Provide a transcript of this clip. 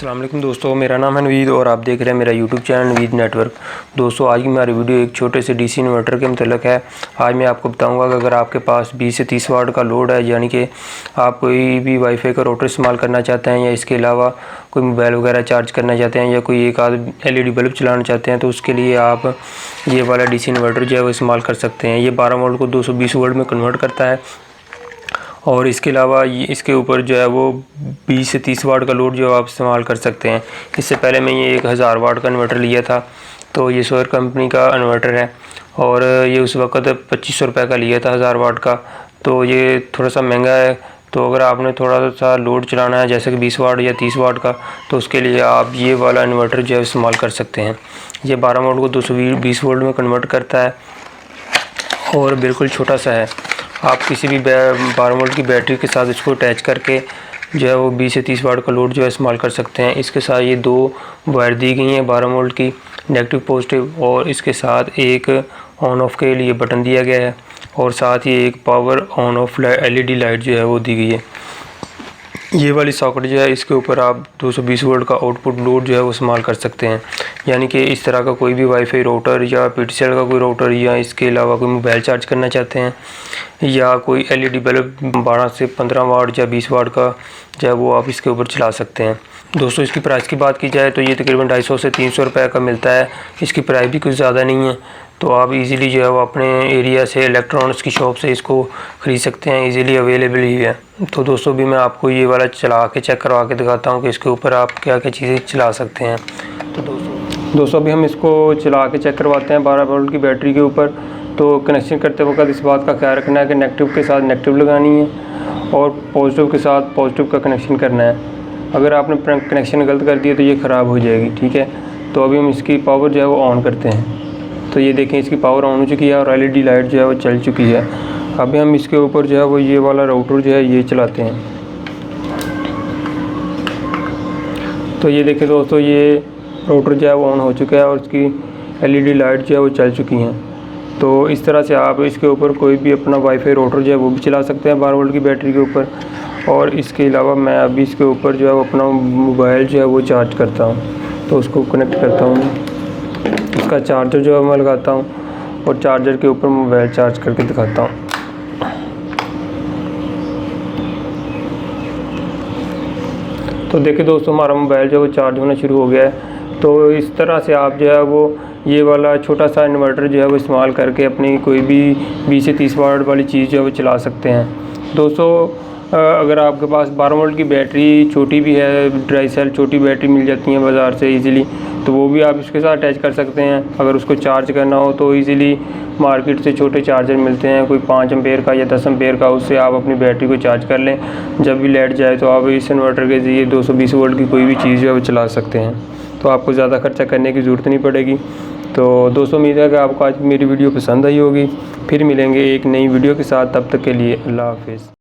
अस्सलाम वालेकुम दोस्तों, मेरा नाम है नवीद और आप देख रहे हैं मेरा यूट्यूब चैनल नवीद नेटवर्क। दोस्तों, आज की हमारी वीडियो एक छोटे से डीसी इन्वर्टर के मतलब है। आज मैं आपको बताऊंगा कि अगर आपके पास 20 से 30 वाट का लोड है, यानी कि आप कोई भी वाईफाई का राउटर इस्तेमाल करना चाहते हैं या इसके अलावा कोई मोबाइल वगैरह चार्ज करना चाहते हैं या कोई एक आध LED बल्ब चलाना चाहते हैं, तो उसके लिए आप ये वाला डीसी इन्वर्टर जो है वो इस्तेमाल कर सकते हैं। ये 12 वोल्ट को 220 वोल्ट में कन्वर्ट करता है और इसके अलावा इसके ऊपर जो है वो 20 से 30 वाट का लोड जो आप इस्तेमाल कर सकते हैं। इससे पहले मैं ये 1000 वाट का इन्वर्टर लिया था, तो ये सोयर कंपनी का इन्वर्टर है और ये उस वक़्त 2500 रुपये का लिया था 1000 वाट का, तो ये थोड़ा सा महंगा है। तो अगर आपने थोड़ा सा लोड चलाना है जैसे कि 20 वाट या 30 वाट का, तो उसके लिए आप ये वाला इन्वर्टर जो है इस्तेमाल कर सकते हैं। ये 12 वोल्ट को 220 वोल्ट में कन्वर्ट करता है और बिल्कुल छोटा सा है। आप किसी भी 12 वोल्ट की बैटरी के साथ इसको अटैच करके जो है वो 20 से 30 वाट का लोड जो है इस्तेमाल कर सकते हैं। इसके साथ ये 2 वायर दी गई हैं 12 वोल्ट की, नेगेटिव पॉजिटिव, और इसके साथ एक ऑन ऑफ के लिए बटन दिया गया है और साथ ही एक power on off LED light जो है वो दी गई है। ये वाली सॉकेट जो है इसके ऊपर आप 220 वोल्ट का आउटपुट लोड जो है वो इस्तेमाल कर सकते हैं। यानी कि इस तरह का कोई भी वाईफाई राउटर या PTCL का कोई राउटर या इसके अलावा कोई मोबाइल चार्ज करना चाहते हैं या कोई LED बल्ब 12 से 15 वाट या 20 वाट का जो है वो आप इसके ऊपर चला सकते हैं। दोस्तों, इसकी प्राइस की बात की जाए तो ये तकरीबन 250 से 300 रुपये का मिलता है। इसकी प्राइस भी कुछ ज़्यादा नहीं है, तो आप इजीली जो है वो अपने एरिया से इलेक्ट्रॉनिक्स की शॉप से इसको ख़रीद सकते हैं। इजीली अवेलेबल ही है। तो दोस्तों, भी मैं आपको ये वाला चला के चेक करवा के दिखाता हूँ कि इसके ऊपर आप क्या क्या चीज़ें चला सकते हैं। तो दोस्तों अभी हम इसको चला के चेक करवाते हैं 12 वोल्ट की बैटरी के ऊपर। तो कनेक्शन करते वक्त इस बात का ख्याल रखना है कि नेगेटिव के साथ नेगेटिव लगानी है और पॉजिटिव के साथ पॉजिटिव का कनेक्शन करना है। अगर आपने कनेक्शन गलत कर दिया तो ये ख़राब हो जाएगी, ठीक है। तो अभी हम इसकी पावर जो है वो ऑन करते हैं। तो ये देखें, इसकी पावर ऑन हो चुकी है और LED लाइट जो है वो चल चुकी है। अभी हम इसके ऊपर जो है वो ये वाला राउटर जो है ये चलाते हैं। तो ये देखें दोस्तों, ये राउटर जो है वो ऑन हो चुका है और इसकी LED लाइट जो है वो चल चुकी हैं। तो इस तरह से आप इसके ऊपर कोई भी अपना वाईफाई राउटर जो है वो भी चला सकते हैं 12 वोल्ट की बैटरी के ऊपर। और इसके अलावा मैं अभी इसके ऊपर जो है वो अपना मोबाइल जो है वो चार्ज करता हूँ, तो उसको कनेक्ट करता हूँ। इसका चार्जर जो है मैं लगाता हूँ और चार्जर के ऊपर मोबाइल चार्ज करके दिखाता हूँ। तो देखिए दोस्तों, हमारा मोबाइल जो है वो चार्ज होना शुरू हो गया है। तो इस तरह से आप जो है वो ये वाला छोटा सा इन्वर्टर जो है वो इस्तेमाल करके अपनी कोई भी 20 से 30 वाट वाली चीज़ जो है वो चला सकते हैं। दोस्तों, अगर आपके पास 12 वोल्ट की बैटरी छोटी भी है, ड्राई सेल छोटी बैटरी मिल जाती हैं बाज़ार से इजीली, तो वो भी आप इसके साथ अटैच कर सकते हैं। अगर उसको चार्ज करना हो तो इजीली मार्केट से छोटे चार्जर मिलते हैं, कोई 5 एम्पेयर का या 10 एम्पेयर का, उससे आप अपनी बैटरी को चार्ज कर लें। जब भी लाइट जाए तो आप इस इन्वर्टर के ज़रिए 220 वोल्ट की कोई भी चीज़ जो है वो चला सकते हैं। तो आपको ज़्यादा खर्चा करने की ज़रूरत नहीं पड़ेगी। तो दोस्तों, उम्मीद है कि आपको आज मेरी वीडियो पसंद आई होगी। फिर मिलेंगे एक नई वीडियो के साथ, तब तक के लिए अल्लाह हाफ़िज़।